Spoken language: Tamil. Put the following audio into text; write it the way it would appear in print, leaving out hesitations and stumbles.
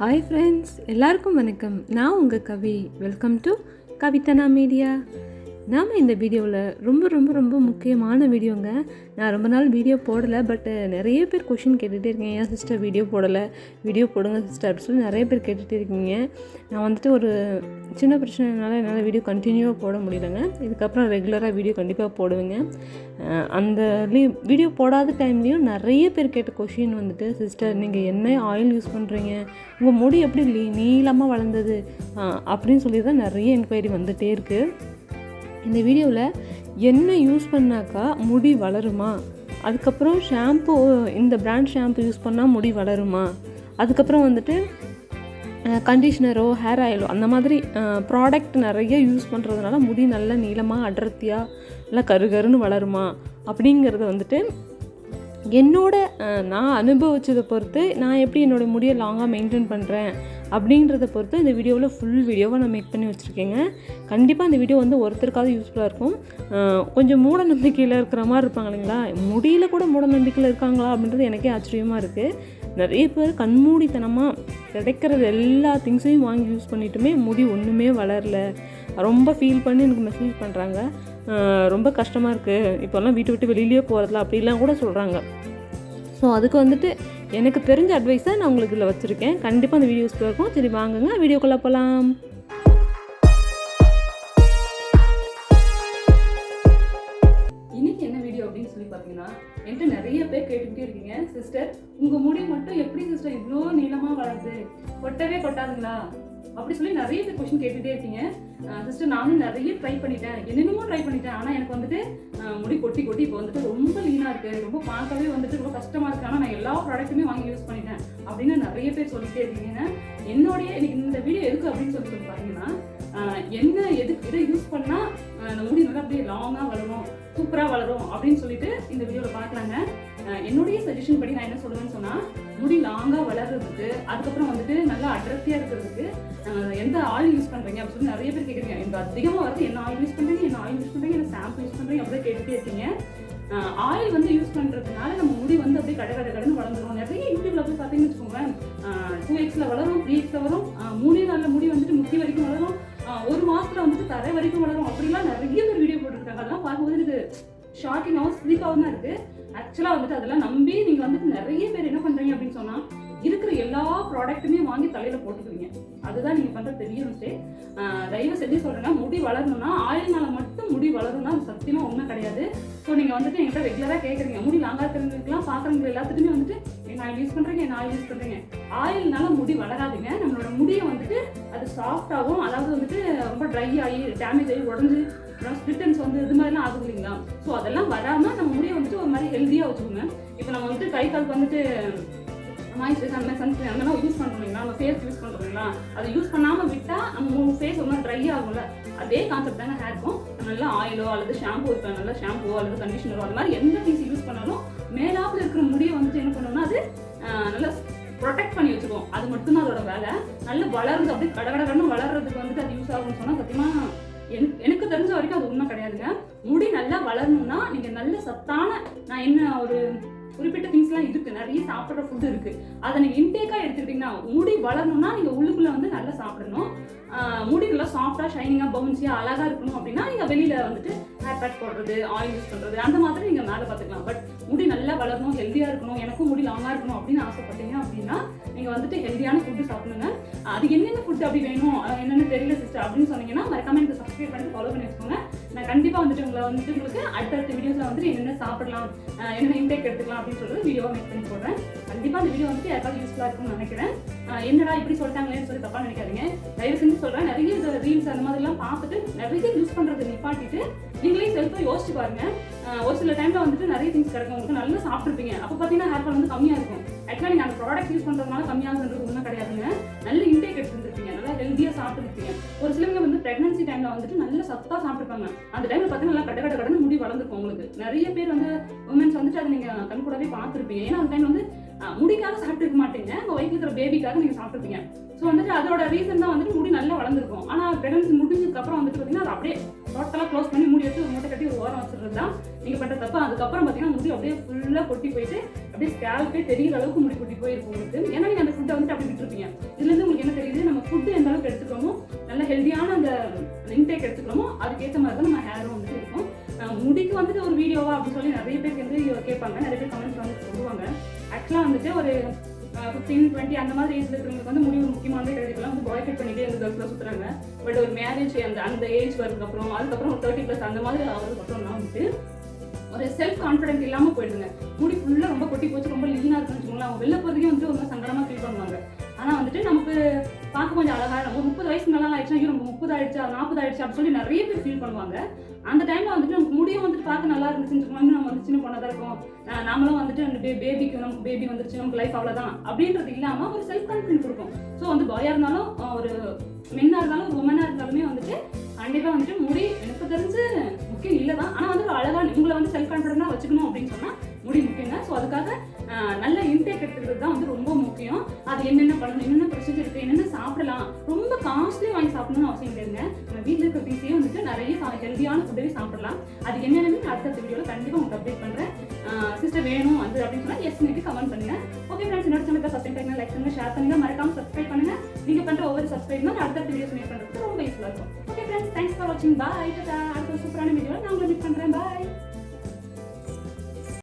ஹாய் ஃப்ரெண்ட்ஸ், எல்லாருக்கும் வணக்கம். நான் உங்கள் Kavi. Welcome to Kavithana media. நாம் இந்த வீடியோவில் ரொம்ப ரொம்ப ரொம்ப முக்கியமான வீடியோங்க. நான் ரொம்ப நாள் வீடியோ போடலை, பட் நிறைய பேர் கொஷின் கேட்டுகிட்டே இருக்கீங்க. ஏன் சிஸ்டர் வீடியோ போடலை, வீடியோ போடுங்க சிஸ்டர் அப்படின்னு சொல்லி நிறைய பேர் கேட்டுகிட்டே இருக்கீங்க. நான் வந்துட்டு ஒரு சின்ன பிரச்சனைனால என்னால் வீடியோ கண்டினியூவாக போட முடியலைங்க. இதுக்கப்புறம் ரெகுலராக வீடியோ கண்டிப்பாக போடுவேங்க. அந்த வீடியோ போடாத டைம்லேயும் நிறைய பேர் கேட்ட கொஷின் வந்துட்டு, சிஸ்டர் நீங்கள் என்ன ஆயில் யூஸ் பண்ணுறீங்க, உங்கள் முடி எப்படி நீளமாக வளர்ந்தது அப்படின்னு சொல்லி தான் நிறைய என்கொயரி வந்துகிட்டே இருக்குது. இந்த வீடியோவில் என்ன யூஸ் பண்ணாக்கா முடி வளருமா, அதுக்கப்புறம் ஷாம்பு, இந்த பிராண்ட் ஷாம்பு யூஸ் பண்ணால் முடி வளருமா, அதுக்கப்புறம் வந்துட்டு கண்டிஷ்னரோ ஹேர் ஆயிலோ அந்த மாதிரி ப்ராடக்ட் நிறைய யூஸ் பண்ணுறதுனால முடி நல்லா நீளமாக அடர்த்தியாக நல்லா கருகருன்னு வளருமா அப்படிங்கிறத வந்துட்டு நான் அனுபவிச்சதை பொறுத்து, நான் எப்படி என்னோடய முடியை லாங்காக மெயின்டைன் பண்ணுறேன் அப்படின்றத பொறுத்து இந்த வீடியோவில் ஃபுல் வீடியோவை நான் மேக் பண்ணி வச்சுருக்கேங்க. கண்டிப்பாக இந்த வீடியோ வந்து ஒருத்தருக்காவது யூஸ்ஃபுல்லாக இருக்கும். கொஞ்சம் மூட நம்பிக்கையில் இருக்கிற மாதிரி இருப்பாங்க இல்லைங்களா, முடியல கூட மூட நம்பிக்கையில் இருக்காங்களா அப்படின்றது எனக்கே ஆச்சரியமாக இருக்குது. நிறைய பேர் கண்மூடித்தனமாக கிடைக்கிறது எல்லா திங்ஸையும் வாங்கி யூஸ் பண்ணிட்டுமே முடி ஒன்றுமே வளரல, ரொம்ப ஃபீல் பண்ணி எனக்கு மெசேஜ் பண்ணுறாங்க. ரொம்ப கஷ்டமாக இருக்குது, இப்போல்லாம் வீட்டை விட்டு வெளியிலேயே போகிறதில்ல அப்படிலாம் கூட சொல்கிறாங்க. ஸோ அதுக்கு வந்துட்டு எனக்கு தெரிஞ்ச அட்வைஸை நான் உங்களுக்கு இதில் வச்சுருக்கேன். கண்டிப்பாக அந்த வீடியோ யூஸ்ஃபுல்லாக இருக்கும். சரி வாங்குங்க, வீடியோக்குள்ளே போகலாம். இன்னைக்கு என்ன வீடியோ அப்படின்னு சொல்லி பார்த்தீங்கன்னா, என்கிட்ட நிறைய பேர் கேட்டுக்கிட்டே இருக்கீங்க, சிஸ்டர் உங்கள் முடி மட்டும் எப்படி சிஸ்டர் இவ்வளோ நீளமாக வளருது, கொட்டவே கொட்டாதுங்களா அப்படி சொல்லி நிறைய பேர் கொஸ்டின் கேட்டுகிட்டே இருக்கீங்க. சிஸ்டர் நானும் நிறைய ட்ரை பண்ணிட்டேன், என்னென்னமோ ட்ரை பண்ணிட்டேன், ஆனால் எனக்கு வந்துட்டு முடி கொட்டி கொட்டி இப்போ வந்துட்டு ரொம்ப லீனாக இருக்குது, ரொம்ப பார்க்கவே வந்துட்டு ரொம்ப கஷ்டமாக இருக்குது, ஆனால் நான் எல்லா ப்ராடக்ட்டுமே வாங்கி யூஸ் பண்ணிட்டேன் அப்படின்னு நிறைய பேர் சொல்லிட்டே இருக்கீங்க. என்னுடைய இந்த வீடியோ எதுக்கு அப்படின்னு சொல்லி பார்த்தீங்கன்னா, இதை யூஸ் பண்ணால் அந்த முடி நல்லா அப்படியே லாங்காக வளரும், சூப்பராக வளரும் அப்படின்னு சொல்லிட்டு இந்த வீடியோவில் பார்க்கலாங்க. என்னுடைய சஜஷன் படி நான் என்ன சொல்லுவேன்னு சொன்னால், முடி லாங்காக வளர்றதுக்கு, அதுக்கப்புறம் வந்துட்டு நல்லா அடர்த்தியாக இருக்கிறதுக்கு எந்த ஆயில் யூஸ் பண்ணுறீங்க அப்படின்னு சொல்லி நிறைய பேர் கேட்குறீங்க. எனக்கு அதிகமாக வந்து என்ன ஆயில் யூஸ் பண்ணுறீங்க, என்ன ஷாம்பு யூஸ் பண்ணுறீங்க அப்படியே கேட்டுகிட்டே இருக்கீங்க. ஆயில் வந்து யூஸ் பண்ணுறதுனால நம்ம முடி வந்து அப்படியே கடன்னு வளர்ந்துடும். நிறைய யூடியூப்ல போய் பார்த்தீங்கன்னு வச்சுக்கோங்களேன், 2xல வளரும், 3xல வரும், 3 நாளில் முடி வந்துட்டு முட்டி வரைக்கும் வளரும், 1 மாதத்துல வந்துட்டு தரை வரைக்கும் வளரும், அப்படிலாம் நிறைய பேர் வீடியோ போட்டுருக்காங்க. அதெல்லாம் பார்க்கும்போது எனக்கு ஷாக்கிங்காகவும் ஸ்லீப்பாகவும் தான் இருக்குது. ஆக்சுவலாக வந்துட்டு அதெல்லாம் நம்பி நீங்கள் வந்துட்டு நிறைய பேர் என்ன பண்ணுறீங்க அப்படின்னு சொன்னால், இருக்கிற எல்லா ப்ராடக்ட்டுமே வாங்கி தலையில் போட்டுக்குவீங்க. அதுதான் நீங்கள் பண்ணுற பெரிய மிஸ்டேக். தயவு செஞ்சு சொல்கிறேங்க, முடி வளரணும்னா ஆயில்னால மட்டும் முடி வளரும்னா அது சத்தியமாக உண்மை கிடையாது. ஸோ நீங்கள் வந்துட்டு என்கிட்ட ரெகுலராக கேட்குறீங்க, முடி லாங்காக இருக்கிறவங்களுக்குலாம் பார்க்குறவங்க எல்லாத்துக்குமே வந்துட்டு என்ன ஆயில் யூஸ் பண்ணுறீங்க. ஆயில்னால முடி வளராதுங்க. நம்மளோட முடியை வந்துட்டு அது சாஃப்டாகவும், அதாவது வந்துட்டு ரொம்ப ட்ரை ஆகி டேமேஜ் ஆகி உடஞ்சி ஸ்பிளிட்டன்ஸ் வந்து இது மாதிரிலாம் ஆகுது இல்லைங்களா. ஸோ அதெல்லாம் வராமல் நம்ம முடியை வந்துட்டு ஒரு மாதிரி ஹெல்த்தியாக வச்சுக்கோங்க. இப்போ நம்ம வந்துட்டு கை காலுக்கு வந்துட்டு மாய்ஸ்சரைசர் அந்த மாதிரி சன்ஸ்கிரீன் அந்த மாதிரி யூஸ் பண்ணுறீங்களா, நம்ம ஃபேஸ் யூஸ் பண்ணுறீங்களா, அதை யூஸ் பண்ணாமல் விட்டால் நம்ம ஃபேஸ் ஒரு மாதிரி ட்ரை ஆகும்ல, அதே கான்செப்ட் தானே ஹேருக்கும். நல்லா ஆயிலோ அல்லது ஷாம்பு இப்போ நல்லா ஷாம்புவோ அல்லது கண்டிஷனரோ அந்த மாதிரி எந்த திங்ஸ் யூஸ் பண்ணாலும் மேலாப்பில் இருக்கிற முடியை வந்துட்டு என்ன பண்ணணும்னா அது நல்லா ப்ரொடெக்ட் பண்ணி வச்சுக்குவோம். அது மட்டும்தான் அதோட வேலை. நல்லா வளர்ந்து அப்படியே கடகடன்னு வளர்றதுக்கு வந்துட்டு அது யூஸ் ஆகும்னு சொன்னால் சத்தியமாக எனக்கு தெரிஞ்ச வரைக்கும் அது உண்மை கிடையாதுங்க. முடி நல்லா வளரணும்னா நீங்கள் நல்ல சத்தான, நான் என்ன ஒரு குறிப்பிட்ட திங்ஸ்லாம் இருக்குது, நிறைய சாப்பிட்ற ஃபுட்டு இருக்குது, அதை நீங்கள் இன்டேக்காக எடுத்துக்கிட்டிங்கன்னா முடி வளரணும்னா நீங்கள் உள்ளுக்குள்ளே வந்து நல்லா சாப்பிடணும். முடி நல்லா சாஃப்டாக ஷைனிங்காக பவுன்ஸியாக அழகாக இருக்கணும் அப்படின்னா நீங்கள் வெளியில் வந்துட்டு ஹேர் பேக் போடுறது, ஆயில் யூஸ் பண்ணுறது அந்த மாதிரி நீங்கள் மேலே பார்த்துக்கலாம். பட் முடி நல்லா வளரணும், ஹெல்த்தியாக இருக்கணும், எனக்கும் முடி லாங்காக இருக்கணும் அப்படின்னு ஆசைப்பட்டீங்க அப்படின்னா நீங்கள் வந்துட்டு ஹெல்த்தியான ஃபுட்டு சாப்பிடுங்க. அது என்னென்ன ஃபுட்டு அப்படி வேணும், என்னென்ன தெரியல சிஸ்டர் அப்படின்னு சொன்னீங்கன்னா மறக்காம எனக்கு சப்ஸ்கிரைப் பண்ணிட்டு ஃபாலோ பண்ணி வச்சுக்கோங்க. நான் கண்டிப்பாக வந்துட்டு உங்களுக்கு அடுத்தடுத்த வீடியோஸில் வந்துட்டு என்னென்ன சாப்பிடலாம், என்னென்ன இன்டேக் எடுத்துக்கலாம் அப்படின்னு சொல்லிட்டு வீடியோவாக மேக் பண்ணி போடுறேன். கண்டிப்பாக அந்த வீடியோ வந்துட்டு யாருக்காவது யூஸ்ஃபுல்லாக இருக்கும்னு நினைக்கிறேன். என்னடா இப்படி சொல்லிட்டாங்களேன்னு சொல்லி தப்பாக நினைக்காதீங்க. தயவு செஞ்சு சொல்கிறேன், நிறைய ரீல்ஸ் அந்த மாதிரிலாம் பார்த்துட்டு நிறைய யூஸ் பண்ணுறது நிப்பாட்டிட்டு நீங்களே செல்ஃபாக யோசிச்சு பாருங்க. ஒரு சில டைமில் வந்துட்டு நிறைய திங்ஸ் கிடைக்கும், உங்களுக்கு நல்லா சாப்பிட்ருப்பீங்க, அப்போ பார்த்தீங்கன்னா ஹேர் ஃபால் வந்து கம்மியாக இருக்கும். ஆக்சுவலாக நீங்கள் அந்த ப்ராடக்ட் யூஸ் பண்ணுறதுனால கம்மியாகுன்றது ஒன்றும் கிடையாதுங்க. நல்ல இன்டேக் எடுத்துருந்துருப்பீங்க, நல்லா ஹெல்த்தியாக சாப்பிட்டுருப்பீங்க. ஒரு சிலவங்க வந்து ப்ரெக்னன்சி டைமில் வந்துட்டு நல்ல சத்தாக சாப்பிட்ருப்பாங்க, அந்த டைமில் பார்த்தீங்கன்னா நல்லா கடன்னு முடி வளர்ந்துருக்கும். உங்களுக்கு நிறைய பேர் வந்து உமன்ஸ் வந்துட்டு அதை நீங்கள் கண்கூடாவே பார்த்துருப்பீங்க. ஏன்னா அந்த டைம் வந்து முடிக்காக சாப்பிட்டுருக்க மாட்டீங்க, உங்கள் வயிற்றுல இருக்கிற பேபிக்காக நீங்கள் சாப்பிட்ருப்பீங்க. ஸோ வந்துட்டு அதோட ரீசன் தான் வந்துட்டு முடி நல்லா வளர்ந்துருக்கும். ஆனால் ப்ரெக்னன்சி முடிஞ்சதுக்கப்புறம் வந்துட்டு பார்த்தீங்கன்னா அது அப்படியே டோட்டலாக க்ளோஸ் பண்ணி மூடி வச்சு ஒரு மூட்டை கட்டி ஒரு ஓரம் வச்சுருது தான் நீங்கள் பண்ணுற தப்பு. அதுக்கப்புறம் பார்த்தீங்கன்னா முடி அப்படியே ஃபுல்லாக கொட்டி போயிட்டு அப்படியே ஸ்கேல்பே தெரிகிற அளவுக்கு முடி கொட்டி போயிருக்கும் உங்களுக்கு. ஏன்னா நீங்கள் அந்த ஃபுட்டை வந்துட்டு அப்படி விட்டுருப்பீங்க. இதுலேருந்து எடுத்துக்கிறோமோ நல்ல ஹெல்தியான அந்த இன்டேக் எடுத்துக்கிறோமோ அதுக்கேற்ற மாதிரி தான் நம்ம ஹேரும் வந்துட்டு இருக்கும். முடிக்கு வந்துட்டு ஒரு வீடியோவா அப்படின்னு சொல்லி நிறைய பேருக்கு வந்து கேட்பாங்க, நிறைய பேர் கமெண்ட்ஸ் வந்து சொல்லுவாங்க. ஆக்சுவலாக வந்துட்டு ஒரு 15-20 அந்த மாதிரி ஏஜ்ல இருக்கிறவங்களுக்கு வந்து முடி ஒரு முக்கியமானதே கிடைக்கலாம் வந்து பாய் கட் பண்ணிட்டே இந்த கேர்ள்ஸ்லாம் சுற்றுறாங்க. பட் ஒரு மேரேஜ் அந்த ஏஜ் வரதுக்கப்புறம் அதுக்கப்புறம் ஒரு 30+ அந்த மாதிரி ஆகிறதுக்கப்புறம்லாம் வந்துட்டு ஒரு செல்ஃப் கான்ஃபிடென்ட் இல்லாமல் போயிடுங்க. முடி ஃபுல்லாக ரொம்ப கொட்டி போச்சு, ரொம்ப லீனாக இருக்குன்னு வச்சுக்கோங்களேன். அவங்க வெளில போகிறதுக்கே வந்துட்டு ரொம்ப சங்கடமாக ஃபீல் பண்ணுவாங்க. ஆனால் வந்துட்டு நமக்கு பார்க்க கொஞ்சம் அழகாக நம்ம 30 வயசு மேலே ஆயிடுச்சா, ஐயோ நம்ம 30 ஆயிடுச்சா 40 ஆயிடுச்சா அப்படின்னு சொல்லி நிறைய பேர் ஃபீல் பண்ணுவாங்க. அந்த டைமில் வந்துட்டு நமக்கு முடியும் வந்துட்டு பார்க்க நல்லா இருந்துச்சுன்னு வச்சுக்கோங்க, நம்ம வந்து சின்ன பொண்ணாக தான் இருக்கும், நாமளும் வந்துட்டு அந்த பேபிக்கு நமக்கு பேபி வந்துருச்சு, நமக்கு லைஃப் அவ்வளோதான் அப்படின்றது இல்லாமல் ஒரு செல்ஃப் கான்ஃபிடென்ட் கொடுக்கும். ஸோ வந்து பாயாக இருந்தாலும் ஒரு மென்னாக இருந்தாலும் ஒரு உமனாக இருந்தாலுமே வந்துட்டு கண்டிப்பாக வந்துட்டு முடி எனக்கு தெரிஞ்சு முக்கியம் இல்லை தான். ஆனால் வந்து அழகாக உங்களை வந்து செல்ஃப் கான்ஃபிடென்ட்டாக வச்சுக்கணும் அப்படின்னு சொன்னால் முடி முக்கியங்க. ஸோ அதுக்காக நல்ல இன்டேக் எடுத்துக்கிறது தான் வந்து ரொம்ப முக்கியம். அது என்னென்ன பண்ணணும், என்னென்ன ப்ரொசீஜர் இருக்குது, என்னென்ன சாப்பிடலாம், ரொம்ப காஸ்ட்லி வாங்கி சாப்பிடணும்னு அவசியம் கிடையாதுங்க. நம்ம வீட்டில் இருக்கிற திங்ஸையும் வந்துட்டு நிறைய ஹெல்தியான ஃபுட்டவே சாப்பிடலாம். அது என்னென்னு நான் அடுத்த வீடியோவில் கண்டிப்பாக உங்களுக்கு அப்டேட் பண்ணுறேன். சிஸ்டர் வேணும் வந்து அப்படின்னு சொன்னால் எஸ் மேபி கமெண்ட் பண்ணுங்க. ஓகே ஃப்ரெண்ட்ஸ், என்னோட சேனலுக்கு ஃபஸ்ட் டைம் லைக் பண்ணுங்க, ஷேர் பண்ணுங்க, மறக்காம சப்ஸ்கிரைப் பண்ணுங்க. நீங்கள் பண்ணுற ஒவ்வொரு சப்ஸ்கிரைப் தான் அடுத்த வீடியோஸ் மேக் பண்ணுறதுக்கு ரொம்ப யூஸ்ஃபுல்லாக இருக்கும். ஓகே ஃப்ரெண்ட்ஸ், தேங்க்ஸ் ஃபார் வாட்சிங். பாய். அடுத்த சூப்பரான வீடியோவில் நான் உங்களை மீட் பண்ணுறேன். பாய்.